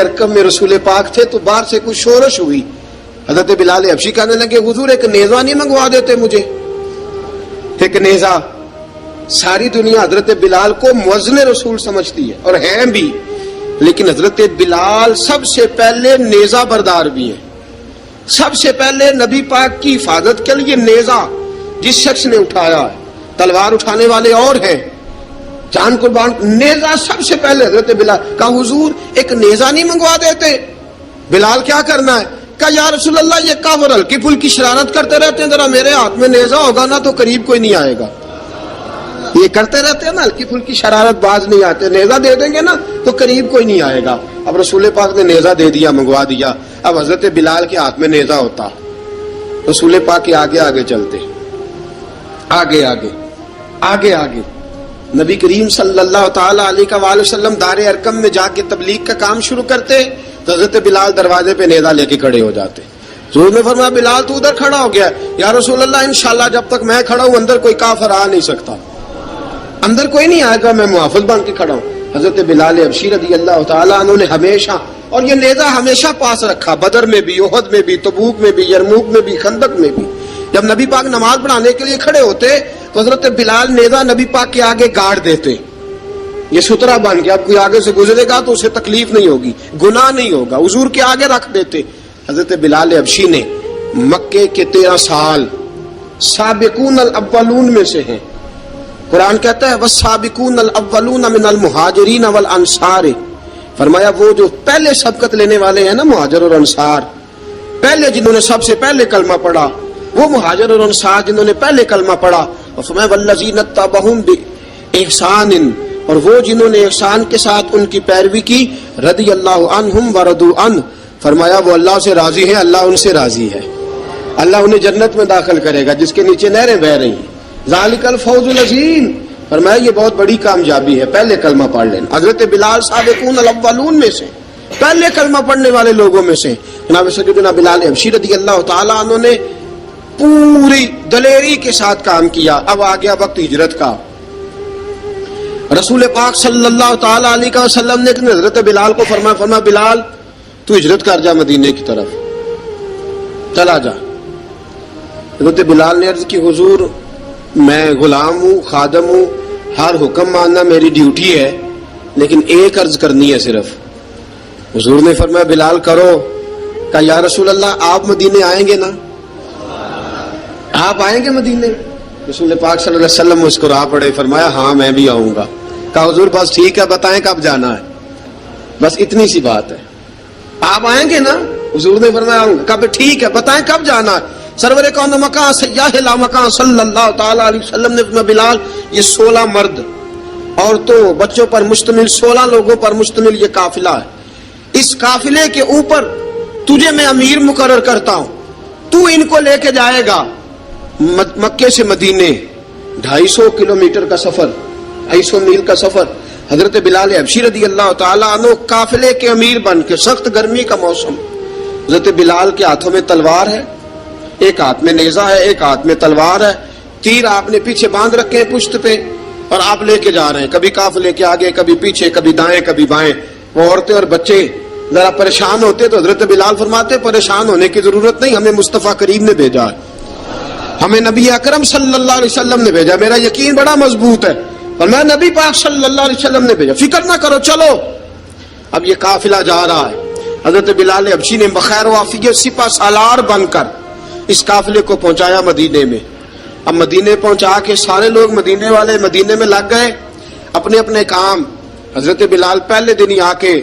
ارقم میں رسول پاک تھے تو باہر سے کچھ شورش ہوئی. حضرت بلال حبشی کہنے لگے حضور ایک نیزہ نہیں منگوا دیتے مجھے. ایک نیزہ. ساری دنیا حضرت بلال کو مؤذن رسول سمجھتی ہے اور ہیں بھی, لیکن حضرت بلال سب سے پہلے نیزہ بردار بھی ہیں. سب سے پہلے نبی پاک کی حفاظت کے لیے نیزہ جس شخص نے اٹھایا ہے, تلوار اٹھانے والے اور ہیں, جان قربان, نیزہ سب سے پہلے حضرت بلال. کہا حضور ایک نیزہ نہیں منگوا دیتے؟ بلال کیا کرنا ہے؟ کہا یا رسول اللہ یہ کافر ہلکی پھلکی شرارت کرتے رہتے ہیں, ذرا میرے ہاتھ میں نیزہ ہوگا نا تو قریب کوئی نہیں آئے گا. یہ کرتے رہتے ہیں نا ہلکی پھلکی شرارت, باز نہیں آتے, نیزہ دے دیں گے نا تو قریب کوئی نہیں آئے گا. اب رسول پاک نے نیزہ دے دیا, منگوا دیا. اب حضرت بلال کے ہاتھ میں نیزہ ہوتا, رسول پاک کے آگے آگے چلتے, آگے آگے آگے آگے. نبی کریم صلی اللہ تعالی علیہ وآلہ وسلم دار ارقم میں جا کے تبلیغ کا کام شروع کرتے تو حضرت بلال دروازے پہ نیزہ لے کے کھڑے ہو جاتے. حضور نے فرمایا بلال تو ادھر کھڑا ہو گیا. یا رسول اللہ انشاءاللہ جب تک میں کھڑا ہوں اندر کوئی کافر آ نہیں سکتا, اندر کوئی نہیں آئے گا, میں محافظ بن کے کھڑا ہوں. حضرت بلال حبشی رضی اللہ تعالیٰ عنہ نے ہمیشہ, اور یہ نیزہ ہمیشہ پاس رکھا, بدر میں بھی, احد میں بھی, تبوک میں بھی, یرموک میں بھی, خندق میں بھی. جب نبی پاک نماز پڑھانے کے لیے کھڑے ہوتے تو حضرت بلال نیزہ نبی پاک کے آگے گاڑ دیتے. یہ سترا بن گیا, اب کوئی آگے سے گزرے گا تو اسے تکلیف نہیں ہوگی, گناہ نہیں ہوگا, حضور کے آگے رکھ دیتے. حضرت بلال حبشی نے مکے کے 13 سال سابقون الاولون میں سے ہیں. قرآن کہتا ہے والسابقون الاولون من المہاجرین والانصار, فرمایا وہ جو پہلے سبقت لینے والے ہیں نا مہاجر اور انصار, پہلے جنہوں نے سب سے پہلے کلمہ پڑھا, وہ مہاجر اور انصار جنہوں نے پہلے کلمہ پڑھا. اور فرمایا والذین اتبعوہم باحسان, اور وہ جنہوں نے احسان کے ساتھ ان کی پیروی کی, رضی اللہ عنہم ورضوا عنہ, فرمایا وہ اللہ سے راضی ہے, اللہ ان سے راضی ہے, اللہ انہیں جنت میں داخل کرے گا جس کے نیچے نہریں بہ رہی ہیں. ذالک الفوز العظیم, فرمایا یہ بہت بڑی کامیابی ہے پہلے کلمہ پڑھ لینا. حضرت بلال سابقون الاولون میں سے, پہلے کلمہ پڑھنے والے لوگوں میں سے. جناب سیدنا بلال حبشی رضی اللہ تعالیٰ عنہ نے پوری دلیری کے ساتھ کام کیا. اب آ گیا وقت ہجرت کا. رسول پاک صلی اللہ تعالی علیہ وسلم نے حضرت بلال کو فرمایا بلال تو ہجرت کر جا مدینے کی طرف, چلا جا. حضرت بلال نے عرض کی حضور میں غلام ہوں, خادم ہوں, ہر حکم ماننا میری ڈیوٹی ہے, لیکن ایک عرض کرنی ہے صرف. حضور نے فرمایا بلال کرو. کہا یا رسول اللہ آپ مدینے آئیں گے نا, آپ آئیں گے مدینے؟ رسول پاک صلی اللہ علیہ وسلم مسکرا پڑے, فرمایا ہاں میں بھی آؤں گا. کہا حضور بس ٹھیک ہے, بتائیں کب جانا ہے, بس اتنی سی بات ہے, آپ آئیں گے نا؟ حضور نے فرمایا آؤں گا. کہا ٹھیک ہے, بتائیں کب جانا ہے. سرور کون مکان سیاح لا مکان صلی اللہ تعالی علیہ وسلم نے فرمایا بلال یہ 16 مرد عورتوں بچوں پر مشتمل 16 لوگوں پر مشتمل یہ قافلہ ہے. اس قافلے کے اوپر تجھے میں امیر مقرر کرتا ہوں, تو ان کو لے کے جائے گا مکے سے مدینے 250 کلومیٹر کا سفر, 250 میل کا سفر. حضرت بلال حبشی رضی اللہ تعالیٰ عنہ قافلے کے امیر بن کے, سخت گرمی کا موسم, حضرت بلال کے ہاتھوں میں تلوار ہے, ایک ہاتھ میں نیزہ ہے, ایک ہاتھ میں تلوار ہے, تیر آپ نے پیچھے باندھ رکھے ہیں پشت پہ, اور آپ لے کے جا رہے ہیں, کبھی قافلے کے آگے, کبھی پیچھے, کبھی دائیں کبھی بائیں. وہ عورتیں اور بچے ذرا پریشان ہوتے تو حضرت بلال فرماتے پریشان ہونے کی ضرورت نہیں, ہمیں مصطفیٰ کریم نے بھیجا ہے, ہمیں نبی اکرم صلی اللہ علیہ وسلم نے بھیجا, میرا یقین بڑا مضبوط ہے, اور میں نبی پاک صلی اللہ علیہ وسلم نے بھیجا, فکر نہ کرو چلو. اب یہ قافلہ جا رہا ہے. حضرت بلال حبشی نے بخیر و عافیت سپہ سالار بن کر اس قافلے کو پہنچایا مدینے میں. اب مدینے پہنچا کے سارے لوگ مدینے والے مدینے میں لگ گئے اپنے اپنے کام. حضرت بلال پہلے دن ہی آ کے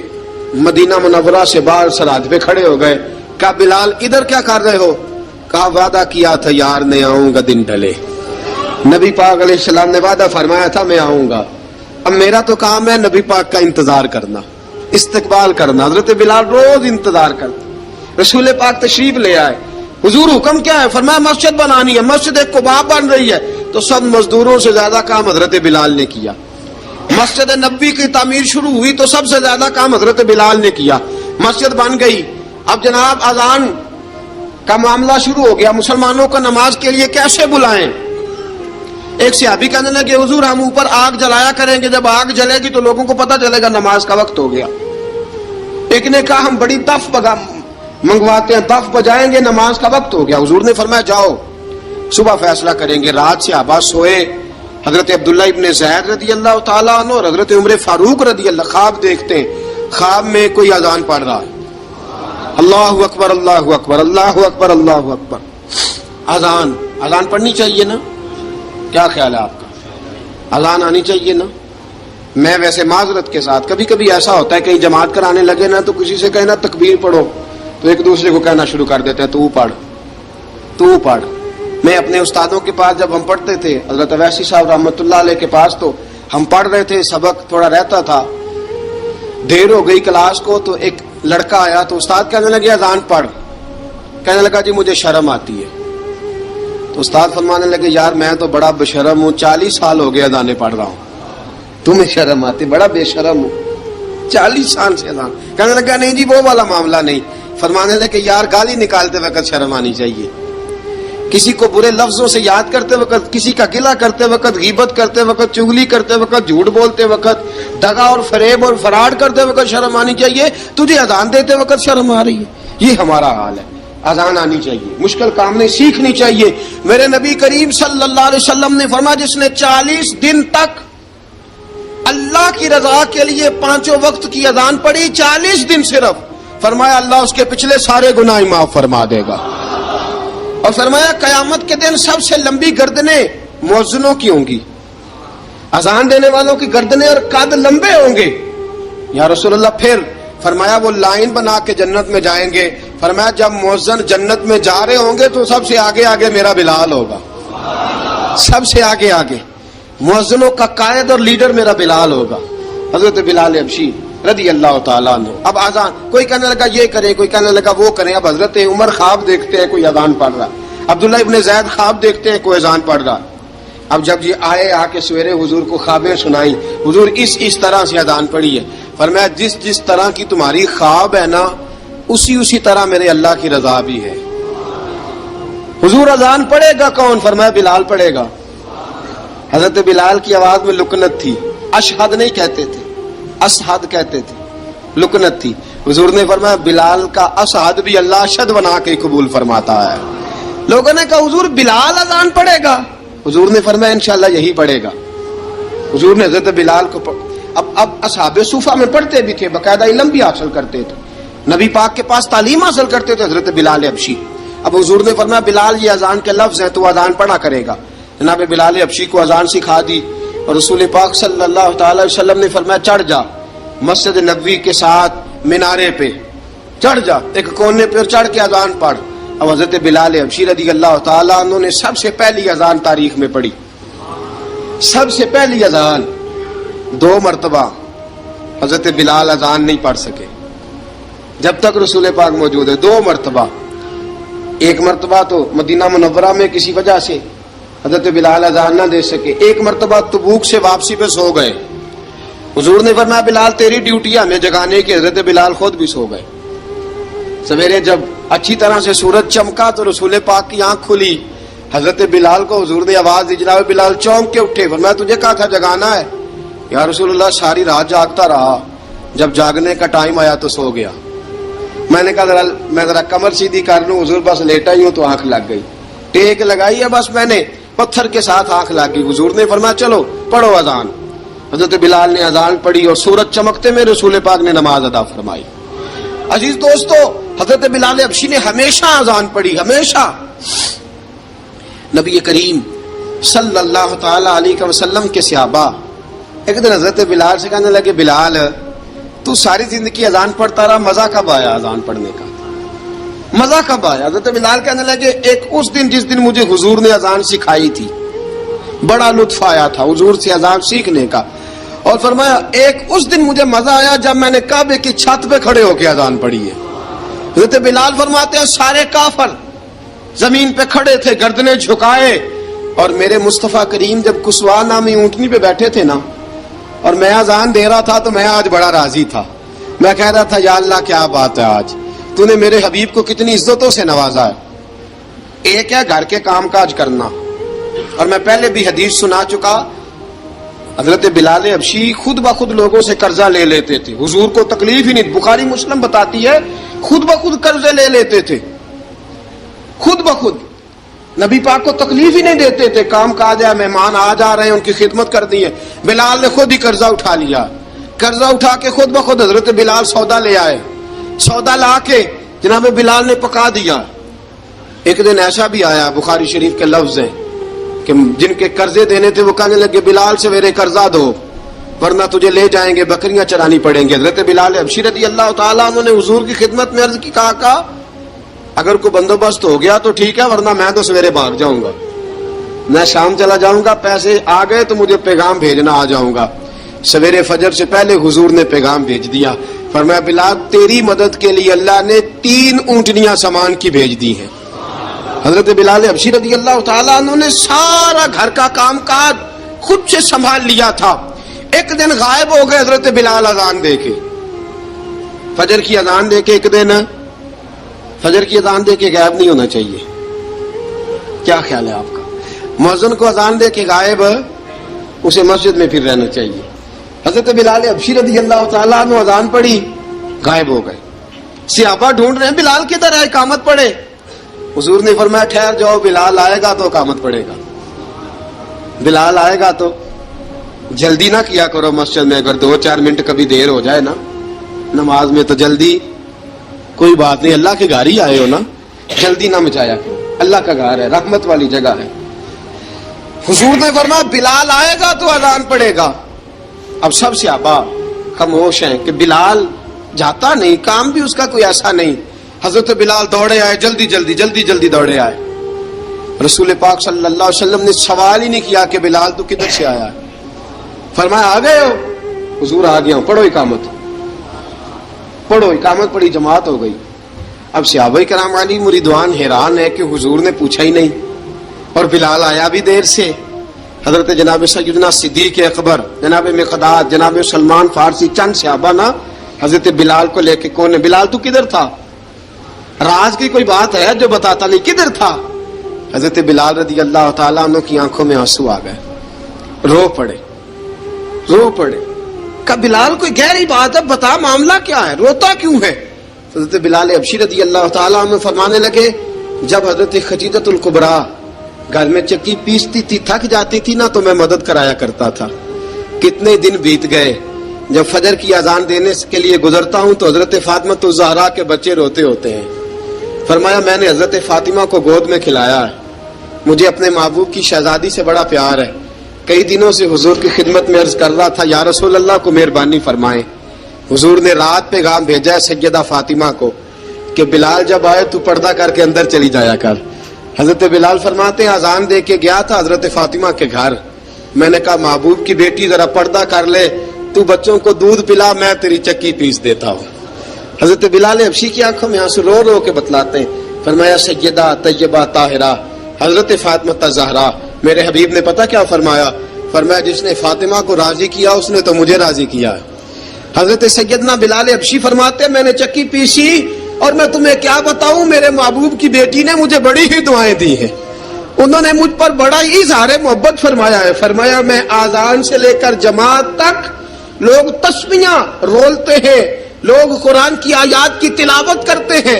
مدینہ منورہ سے باہر سرحد پہ کھڑے ہو گئے. کہا بلال ادھر کیا کر رہے ہو؟ کہا وعدہ کیا تھا یار نے آؤں گا دن ڈھلے, نبی پاک علیہ السلام نے وعدہ فرمایا تھا میں آؤں گا, اب میرا تو کام ہے نبی پاک کا انتظار کرنا, استقبال کرنا. حضرت بلال روز انتظار کرتے. رسول پاک تشریف لے آئے, حضور حکم کیا ہے؟ فرمایا مسجد بنانی ہے, مسجد ایک قباء بن رہی ہے. تو سب مزدوروں سے زیادہ کام حضرت بلال نے کیا. مسجد نبوی کی تعمیر شروع ہوئی تو سب سے زیادہ کام حضرت بلال نے کیا. مسجد بن گئی. اب جناب اذان کا معاملہ شروع ہو گیا, مسلمانوں کو نماز کے لیے کیسے بلائیں؟ ایک صحابی کہنے لگے حضور ہم اوپر آگ جلایا کریں گے, جب آگ جلے گی تو لوگوں کو پتہ چلے گا نماز کا وقت ہو گیا. ایک نے کہا ہم بڑی دف منگواتے ہیں، دف بجائیں گے، نماز کا وقت ہو گیا۔ حضور نے فرمایا جاؤ صبح فیصلہ کریں گے۔ رات سے صحابہ سوئے، حضرت عبداللہ ابن زید رضی اللہ تعالیٰ عنہ اور حضرت عمر فاروق رضی اللہ خواب دیکھتے ہیں، خواب میں کوئی اذان پڑھ رہا ہے، اللہ اکبر اللہ اکبر اللہ اکبر اللہ اکبر۔ اذان پڑھنی چاہیے نا؟ کیا خیال ہے آپ کا؟ اذان آنی چاہیے نا؟ میں ویسے معذرت کے ساتھ کبھی کبھی ایسا ہوتا ہے کہیں جماعت کرانے لگے نا تو کسی سے کہنا تکبیر پڑھو تو ایک دوسرے کو کہنا شروع کر دیتے ہیں تو پڑھ۔ میں اپنے استادوں کے پاس جب ہم پڑھتے تھے، حضرت اویسی صاحب رحمۃ اللہ علیہ کے پاس، تو ہم پڑھ رہے تھے، سبق تھوڑا رہتا تھا، دیر ہو گئی کلاس کو تو ایک لڑکا آیا تو استاد کہنے لگے اذان پڑھ، کہنے لگا جی مجھے شرم آتی ہے۔ تو استاد فرمانے لگے یار میں تو بڑا بشرم ہوں، 40 سال ہو گئے اذانیں پڑھ رہا ہوں، تمہیں شرم آتی؟ بڑا بے شرم ہوں، 40 سال سے اذان۔ کہنے لگا نہیں جی وہ والا معاملہ نہیں۔ فرمانے لگے یار گالی نکالتے وقت شرم آنی چاہیے، کسی کو برے لفظوں سے یاد کرتے وقت، کسی کا گلہ کرتے وقت، غیبت کرتے وقت، چغلی کرتے وقت، جھوٹ بولتے وقت، دغا اور فریب اور فراڈ کرتے وقت شرم آنی چاہیے۔ تجھے اذان دیتے وقت شرم آ رہی ہے، یہ ہمارا حال ہے۔ اذان آنی چاہیے، مشکل کام نہیں، سیکھنی چاہیے۔ میرے نبی کریم صلی اللہ علیہ وسلم نے فرمایا جس نے 40 دن تک اللہ کی رضا کے لیے 5 وقت کی اذان پڑھی، 40 دن صرف، فرمایا اللہ اس کے پچھلے سارے گناہ معاف فرما دے گا۔ اور فرمایا قیامت کے دن سب سے لمبی گردنیں مؤذنوں کی ہوں گی، اذان دینے والوں کی گردنیں اور قد لمبے ہوں گے۔ یا رسول اللہ پھر؟ فرمایا وہ لائن بنا کے جنت میں جائیں گے۔ فرمایا جب مؤذن جنت میں جا رہے ہوں گے تو سب سے آگے آگے میرا بلال ہوگا، سب سے آگے آگے مؤذنوں کا قائد اور لیڈر میرا بلال ہوگا، حضرت بلال حبشی رضی اللہ تعالیٰ عنہ۔ اب اذان کوئی کہنے لگا یہ کریں، کوئی کہنے لگا وہ کریں۔ اب حضرت عمر خواب دیکھتے ہیں کوئی اذان پڑھ رہا، عبداللہ ابن زید خواب دیکھتے ہیں کوئی اذان پڑھ رہا۔ اب جب یہ آئے آ کے سویرے حضور کو خوابیں سنائی، حضور اس طرح سے اذان پڑھی ہے۔ فرمایا جس طرح کی تمہاری خواب ہے نا اسی طرح میرے اللہ کی رضا بھی ہے۔ حضور اذان پڑھے گا کون؟ فرمایا بلال پڑھے گا۔ حضرت بلال کی آواز میں لکنت تھی، اشہد نہیں کہتے تھے، اسحد کہتے تھے، لکنت تھی۔ حضور نے فرمایا بلال کا اسحد بھی اللہ اشہد بنا کے قبول فرماتا ہے۔ لوگوں نے کہا حضور بلال اذان پڑھے گا؟ حضور نے فرمایا انشاءاللہ یہی پڑھے گا۔ حضور نے حضرت بلال کو اب اصحاب صوفہ میں پڑھتے بھی تھے، باقاعدہ علم بھی حاصل کرتے تھے، نبی پاک کے پاس تعلیم حاصل کرتے تھے، حضرت بلال حبشی۔ اب حضور نے فرمایا بلال یہ اذان کے لفظ ہیں تو اذان پڑھا کرے گا۔ جناب بلال حبشی کو اذان سکھا دی اور رسول پاک صلی اللہ تعالی وسلم نے فرمایا چڑھ جا مسجد نبوی کے ساتھ مینارے پہ، چڑھ جا ایک کونے پہ اور چڑھ کے اذان پڑھ۔ اب حضرت بلال حبشی رضی اللہ تعالیٰ عنہ نے سب سے پہلی اذان تاریخ میں پڑھی، سب سے پہلی اذان 2 مرتبہ۔ حضرت بلال اذان نہیں پڑھ سکے جب تک رسول پاک موجود ہے، 2 مرتبہ۔ ایک مرتبہ تو مدینہ منورہ میں کسی وجہ سے حضرت بلال اذان نہ دے سکے، ایک مرتبہ تبوک سے واپسی پہ سو گئے۔ حضور نے فرمایا بلال تیری ڈیوٹی ہمیں جگانے کی، حضرت بلال خود بھی سو گئے۔ سویرے جب اچھی طرح سے سورج چمکا تو رسول پاک کی آنکھ کھلی، حضرت بلال کو حضور نے آواز دی، جناب بلال چونک کے اٹھے، فرمایا تجھے کہا تھا جگانا ہے؟ یا رسول اللہ ساری رات جاگتا رہا، جب جاگنے کا ٹائم آیا تو سو گیا۔ میں نے کہا میں ذرا کمر سیدھی کر لوں، حضور بس لیٹا ہی ہوں تو آنکھ لگ گئی، ٹیک لگائی ہے بس میں نے، پتھر کے ساتھ آنکھ لگ گئی۔ حضور نے فرمایا چلو پڑھو اذان۔ حضرت بلال نے اذان پڑھی اور سورج چمکتے میں رسول پاک نے نماز ادا فرمائی۔ عزیز دوستو حضرت بلال حبشی نے ہمیشہ اذان پڑھی، ہمیشہ۔ نبی کریم صلی اللہ تعالی علیہ وسلم کے صحابہ ایک دن حضرت بلال سے کہنے لگے بلال تو ساری زندگی اذان پڑھتا رہا، مزہ کب آیا اذان پڑھنے کا؟ مزہ کب آیا؟ حضرت بلال کہنے لگے ایک اس دن جس دن مجھے حضور نے اذان سکھائی تھی، بڑا لطف آیا تھا حضور سے اذان سیکھنے کا، اور فرمایا ایک اس دن مجھے مزہ آیا جب میں نے کعبے کی چھت پہ کھڑے ہو کے اذان پڑھی ہے۔ حضرت بلال فرماتے ہیں سارے کافر زمین پہ کھڑے تھے گردنیں جھکائے، اور میرے مصطفیٰ کریم جب کسوا نامی اونٹنی پہ بیٹھے تھے نا اور میں اذان دے رہا تھا تو میں آج بڑا راضی تھا، میں کہہ رہا تھا یا اللہ کیا بات ہے، آج تو نے میرے حبیب کو کتنی عزتوں سے نوازا ہے۔ ایک ہے گھر کے کام کاج کرنا، اور میں پہلے بھی حدیث سنا چکا، حضرت بلال حبشی خود بخود لوگوں سے قرضہ لے لیتے تھے، حضور کو تکلیف ہی نہیں، بخاری مسلم بتاتی ہے خود بخود قرضے لے لیتے تھے، خود بخود نبی پاک کو تکلیف ہی نہیں دیتے تھے، کام کاج ہے، مہمان آ جا رہے ہیں، ان کی خدمت کر دی ہے، بلال نے خود ہی قرضہ اٹھا لیا، قرضہ اٹھا کے خود بخود حضرت بلال سودا لے آئے، سودا لا کے جناب بلال نے پکا دیا۔ ایک دن ایسا بھی آیا، بخاری شریف کے لفظ ہیں کہ جن کے قرضے دینے تھے وہ کہنے لگے بلال سویرے قرضہ دو ورنہ تجھے لے جائیں گے، بکریاں چرانی پڑیں گے۔ حضرت بلال حبشی رضی اللہ تعالیٰ عنہ نے حضور کی خدمت میں عرض کی، کہا اگر کوئی بندوبست ہو گیا تو ٹھیک ہے، ورنہ میں تو سویرے بھاگ جاؤں گا، میں شام چلا جاؤں گا، پیسے آ گئے تو مجھے پیغام بھیجنا، آ جاؤں گا۔ سویرے فجر سے پہلے حضور نے پیغام بھیج دیا، فرمایا بلال تیری مدد کے لیے اللہ نے 3 اونٹنیاں سامان کی بھیج دی ہیں۔ حضرت بلال حبشی رضی اللہ تعالیٰ عنہ نے سارا گھر کا کام کاج خود سے سنبھال لیا تھا۔ ایک دن غائب ہو گئے حضرت بلال اذان دے کے، فجر کی اذان دے کے، ایک دن فجر کی اذان دے کے غائب نہیں ہونا چاہیے، کیا خیال ہے آپ کا؟ مؤذن کو اذان دے کے غائب، اسے مسجد میں پھر رہنا چاہیے۔ حضرت بلال حبشی رضی اللہ تعالیٰ عنہ اذان پڑھی، غائب ہو گئے، صحابہ ڈھونڈ رہے ہیں بلال کدھر ہے، اقامت پڑھے۔ حضور نے فرمایا ٹھہر جاؤ، بلال آئے گا تو اقامت پڑھے گا، بلال آئے گا تو جلدی نہ کیا کرو مسجد میں، اگر 2-4 منٹ کبھی دیر ہو جائے نا نماز میں تو جلدی کوئی بات نہیں، اللہ کے گھر ہی آئے ہو نا، جلدی نہ مچایا کرو، اللہ کا گھر ہے، رحمت والی جگہ ہے۔ حضور نے فرمایا بلال آئے گا تو اذان پڑے گا۔ اب سب صحابہ خاموش ہیں کہ بلال جاتا نہیں، کام بھی اس کا کوئی ایسا نہیں۔ حضرت بلال دوڑے آئے، جلدی جلدی جلدی جلدی دوڑے آئے۔ رسول پاک صلی اللہ علیہ وسلم نے سوال ہی نہیں کیا کہ بلال تو کدھر سے آیا ہے، فرمایا آ گئے ہو؟ حضور آ گیا ہوں، پڑھو اقامت، پڑھو اقامت پڑھی، جماعت ہو گئی۔ اب صحابہ کرام علی مریدوان حیران ہے کہ حضور نے پوچھا ہی نہیں اور بلال آیا بھی دیر سے۔ حضرت جناب سیدنا صدیق اکبر، جناب مقداد، جناب سلمان فارسی، چند صحابہ نا حضرت بلال کو لے کے، کون ہے بلال تو کدھر تھا، راز کی کوئی بات ہے جو بتاتا نہیں، کدھر تھا؟ حضرت بلال رضی اللہ تعالیٰ عنہ کی آنکھوں میں آنسو آ گئے، رو پڑے، رو پڑے۔ کہ بلال کوئی گہری بات ہے، بتا معاملہ کیا ہے، روتا کیوں ہے؟ حضرت بلال حبشی رضی اللہ تعالیٰ عنہ فرمانے لگے جب حضرت خدیجہ الکبریٰ گھر میں چکی پیستی تھی، تھک جاتی تھی نا تو میں مدد کرایا کرتا تھا۔ کتنے دن بیت گئے، جب فجر کی اذان دینے کے لیے گزرتا ہوں تو حضرت فاطمہ الزہرا کے بچے روتے ہوتے ہیں۔ فرمایا میں نے حضرت فاطمہ کو گود میں کھلایا ہے، مجھے اپنے محبوب کی شہزادی سے بڑا پیار ہے۔ کئی دنوں سے حضور کی خدمت میں عرض کر رہا تھا یا رسول اللہ کو مہربانی فرمائیں۔ حضور نے رات پیغام بھیجا ہے سیدہ فاطمہ کو کہ بلال جب آئے تو پردہ کر کے اندر چلی جایا کر۔ حضرت بلال فرماتے ہیں اذان دے کے گیا تھا حضرت فاطمہ کے گھر، میں نے کہا محبوب کی بیٹی ذرا پردہ کر لے، تو بچوں کو دودھ پلا، میں تیری چکی پیس دیتا ہوں۔ حضرت بلال حبشی کی آنکھوں میں آنسو رو رو کے بتلاتے ہیں، فرمایا سیدہ طیبہ طاہرہ حضرت فاطمہ الزہرا، میرے حبیب نے پتہ کیا فرمایا؟ فرمایا جس نے فاطمہ کو راضی کیا اس نے تو مجھے راضی کیا ہے۔ حضرت سیدنا بلال حبشی فرماتے ہیں میں نے چکی پیسی اور میں تمہیں کیا بتاؤں، میرے محبوب کی بیٹی نے مجھے بڑی ہی دعائیں دی ہیں، انہوں نے مجھ پر بڑا ہی اظہار محبت فرمایا ہے۔ فرمایا میں آذان سے لے کر جماعت تک لوگ تسبیحاں رولتے ہیں، لوگ قرآن کی آیات کی تلاوت کرتے ہیں،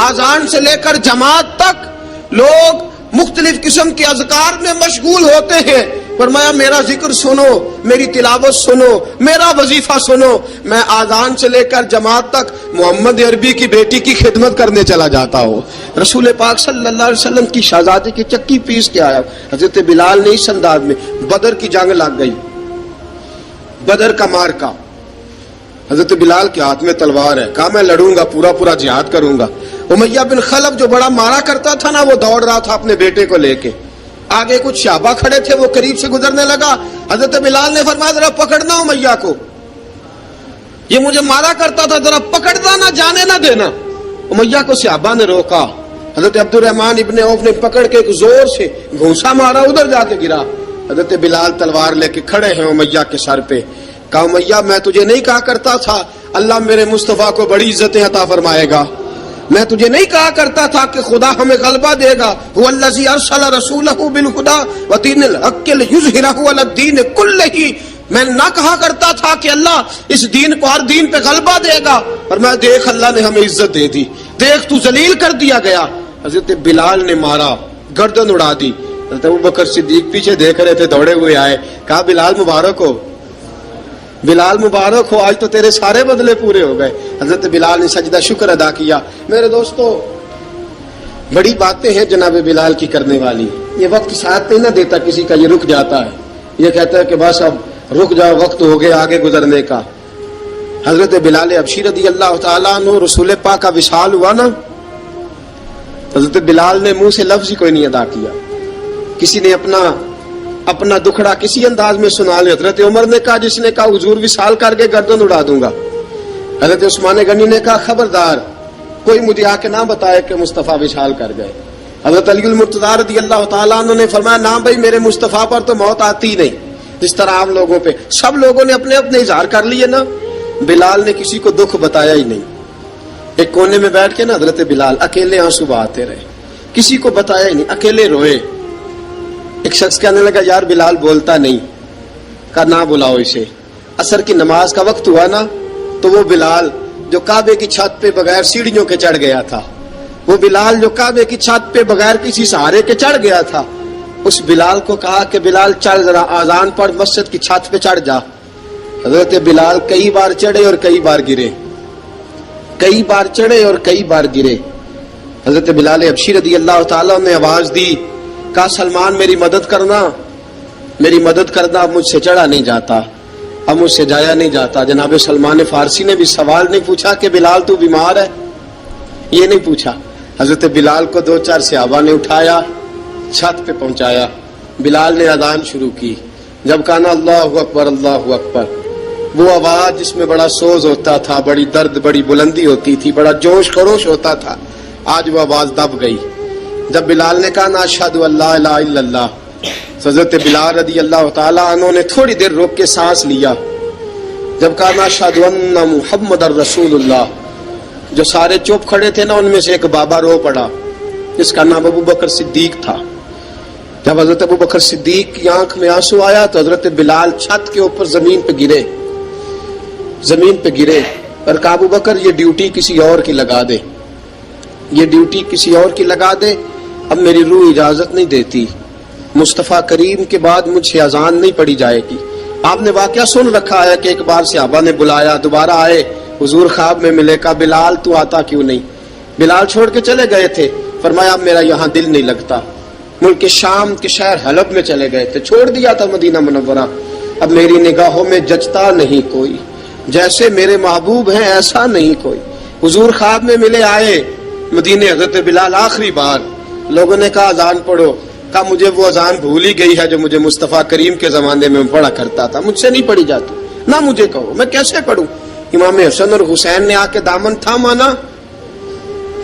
آذان سے لے کر جماعت تک لوگ مختلف قسم کے اذکار میں مشغول ہوتے ہیں۔ فرمایا میرا ذکر سنو، میری تلاوت سنو، میرا وظیفہ سنو، میں آذان سے لے کر جماعت تک محمد عربی کی بیٹی کی خدمت کرنے چلا جاتا ہوں۔ رسول پاک صلی اللہ علیہ وسلم کی شہزادی کی چکی پیس کے آیا۔ حضرت بلال نے اس انداز میں، بدر کی جنگ لگ گئی، بدر کا مارکا، حضرت بلال کے ہاتھ میں تلوار ہے، کہا میں لڑوں گا، پورا پورا جہاد کروں گا۔ امیہ بن خلف جو بڑا مارا کرتا تھا نا، وہ دوڑ رہا تھا اپنے بیٹے کو لے کے، آگے کچھ صحابہ کھڑے تھے، وہ قریب سے گزرنے لگا، حضرت بلال نے فرمایا ذرا پکڑنا امیہ کو، یہ مجھے مارا کرتا تھا، ذرا پکڑنا، نہ جانے نہ دینا۔ امیہ کو صحابہ نے روکا، حضرت عبد الرحمن ابن عوف نے پکڑ کے ایک زور سے گھونسا مارا، ادھر جا کے گرا۔ حضرت بلال تلوار لے کے کھڑے ہیں امیہ کے سر پہ، کہا امیہ میں تجھے نہیں کہا کرتا تھا اللہ میرے مصطفیٰ کو بڑی عزتیں عطا فرمائے گا، میں تجھے نہیں کہا کرتا تھا کہ خدا ہمیں غلبہ دے گا، هو الذی ارسل رسولہ بالہدی ودین الحق لیظہرہ علی الدین کلہ، میں نہ کہا کرتا تھا کہ اللہ اس دین کو ہر دین پہ غلبہ دے گا، پر میں دیکھ اللہ نے ہمیں عزت دے دی، دیکھ تو ذلیل کر دیا گیا۔ حضرت بلال نے مارا، گردن اڑا دی۔ حضرت ابوبکر صدیق پیچھے دیکھ رہے تھے، دوڑے ہوئے آئے، کہا بلال مبارک ہو، بلال مبارک ہو، آج تو تیرے سارے بدلے پورے ہو گئے۔ حضرت بلال نے سجدہ شکر ادا کیا۔ میرے دوستو، بڑی باتیں ہیں جناب بلال کی کرنے والی، یہ وقت ساتھ نہیں نہ دیتا کسی کا، یہ رک جاتا ہے، یہ کہتا ہے کہ بس اب رک جاؤ، وقت ہو گیا آگے گزرنے کا۔ حضرت بلال حبشی رضی اللہ تعالیٰ عنہ، رسول پاک کا وصال ہوا نا، حضرت بلال نے منہ سے لفظ ہی کوئی نہیں ادا کیا، کسی نے اپنا دکھڑا کسی انداز میں سنا لیا۔ حضرت عمر نے کہا، جس نے کہا حضور وصال کر کے گردن اڑا دوں گا۔ حضرت عثمان غنی نے کہا خبردار کوئی مجھے آ کے نہ بتائے کہ مصطفیٰ وصال کر گئے۔ حضرت علی المرتضیٰ رضی اللہ تعالیٰ عنہ نے فرمایا، نہ بھائی میرے مصطفیٰ پر تو موت آتی ہی نہیں، جس طرح عام لوگوں پہ سب لوگوں نے اپنے اپنے اظہار کر لیے نا، بلال نے کسی کو دکھ بتایا ہی نہیں۔ ایک کونے میں بیٹھ کے نا حضرت بلال اکیلے آنسو بہاتے رہے، کسی کو بتایا ہی نہیں، اکیلے روئے۔ ایک شخص کہنے لگا یار بلال بولتا نہیں، کہا نہ بلاؤ اسے۔ عصر کی نماز کا وقت ہوا نا، تو وہ بلال جو کعبے کی چھت پہ بغیر سیڑھیوں کے چڑھ گیا تھا، وہ بلال جو کعبے کی چھت پہ بغیر کسی سہارے کے چڑھ گیا تھا، اس بلال کو کہا کہ بلال چل ذرا آذان پڑھ، مسجد کی چھت پہ چڑھ جا۔ حضرت بلال کئی بار چڑھے اور کئی بار گرے، کئی بار چڑھے اور کئی بار گرے۔ حضرت بلال حبشی رضی اللہ تعالیٰ نے آواز دی، کہا سلمان میری مدد کرنا، میری مدد کرنا، اب مجھ سے چڑھا نہیں جاتا، اب مجھ سے جایا نہیں جاتا۔ جناب سلمان فارسی نے بھی سوال نہیں پوچھا کہ بلال تو بیمار ہے، یہ نہیں پوچھا۔ حضرت بلال کو 2-4 صحابہ نے اٹھایا، چھت پہ پہنچایا، بلال نے اذان شروع کی۔ جب کہا نا اللہ اکبر اللہ اکبر، وہ آواز جس میں بڑا سوز ہوتا تھا، بڑی درد، بڑی بلندی ہوتی تھی، بڑا جوش خروش ہوتا تھا، آج وہ آواز دب گئی۔ جب بلال نے کہا نا اشہد ان لا الہ الا اللہ، حضرت بلال رضی اللہ تعالیٰ عنہ نے تھوڑی دیر روک کے سانس لیا۔ جب کہا نا اشہد ان محمد الرسول اللہ، جو سارے چپ کھڑے تھے نا، ان میں سے ایک بابا رو پڑا، جس کا نام ابو بکر صدیق تھا۔ جب حضرت ابو بکر صدیق کی آنکھ میں آنسو آیا تو حضرت بلال چھت کے اوپر زمین پہ گرے، زمین پہ گرے اور کہا ابو بکر یہ ڈیوٹی کسی اور کی لگا دے، یہ ڈیوٹی کسی اور کی لگا دے، اب میری روح اجازت نہیں دیتی، مصطفیٰ کریم کے بعد مجھ سے اذان نہیں پڑھی جائے گی۔ آپ نے واقعہ سن رکھا ہے کہ ایک بار صحابہ نے بلایا، دوبارہ آئے، حضور خواب میں ملے، کہا بلال تو آتا کیوں نہیں؟ بلال چھوڑ کے چلے گئے تھے، فرمایا اب میرا یہاں دل نہیں لگتا۔ ملک شام کے شہر حلب میں چلے گئے تھے، چھوڑ دیا تھا مدینہ منورہ، اب میری نگاہوں میں جچتا نہیں کوئی، جیسے میرے محبوب ہیں ایسا نہیں کوئی۔ حضور خواب میں ملے، آئے مدینے، حضرت بلال آخری بار، لوگوں نے کہا اذان پڑھو، کہا مجھے وہ اذان بھول ہی گئی ہے جو مجھے مصطفیٰ کریم کے زمانے میں پڑھا کرتا تھا، مجھ سے نہیں پڑھی جاتی، نہ مجھے کہو، میں کیسے پڑھوں؟ امام حسن اور حسین نے آ کے دامن تھاما نا،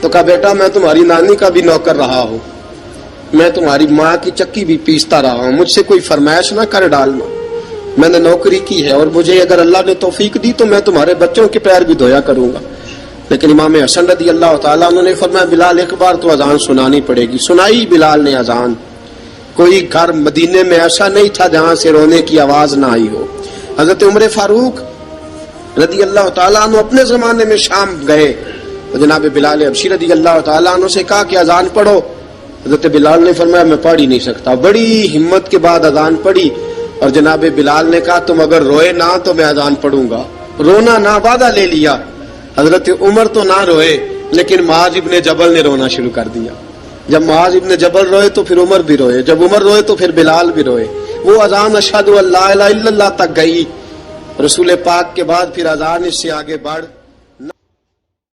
تو کہا بیٹا میں تمہاری نانی کا بھی نوکر رہا ہوں، میں تمہاری ماں کی چکی بھی پیستا رہا ہوں، مجھ سے کوئی فرمائش نہ کر ڈالنا، میں نے نوکری کی ہے، اور مجھے اگر اللہ نے توفیق دی تو میں تمہارے بچوں کے پیر بھی دھویا کروں گا۔ لیکن امام حسن رضی اللہ تعالیٰ عنہ نے فرمایا بلال ایک بار تو اذان سنانی پڑے گی۔ سنائی بلال نے اذان۔ کوئی گھر مدینے میں ایسا نہیں تھا جہاں سے رونے کی آواز نہ آئی ہو۔ حضرت عمر فاروق رضی اللہ تعالیٰ عنہ اپنے زمانے میں شام گئے تو جناب بلال حبشی رضی اللہ تعالیٰ عنہ سے کہا کہ اذان پڑھو۔ حضرت بلال نے فرمایا میں پڑھ ہی نہیں سکتا، بڑی ہمت کے بعد اذان پڑھی، اور جناب بلال نے کہا تم اگر روئے نہ تو میں اذان پڑھوں گا، رونا نہ، وعدہ لے لیا۔ حضرت عمر تو نہ روئے، لیکن معاذ ابن جبل نے رونا شروع کر دیا۔ جب معاذ ابن جبل روئے تو پھر عمر بھی روئے، جب عمر روئے تو پھر بلال بھی روئے۔ وہ اذان اشہد ان لا الہ الا اللہ تک گئی، رسول پاک کے بعد پھر اذان اس سے آگے بڑھ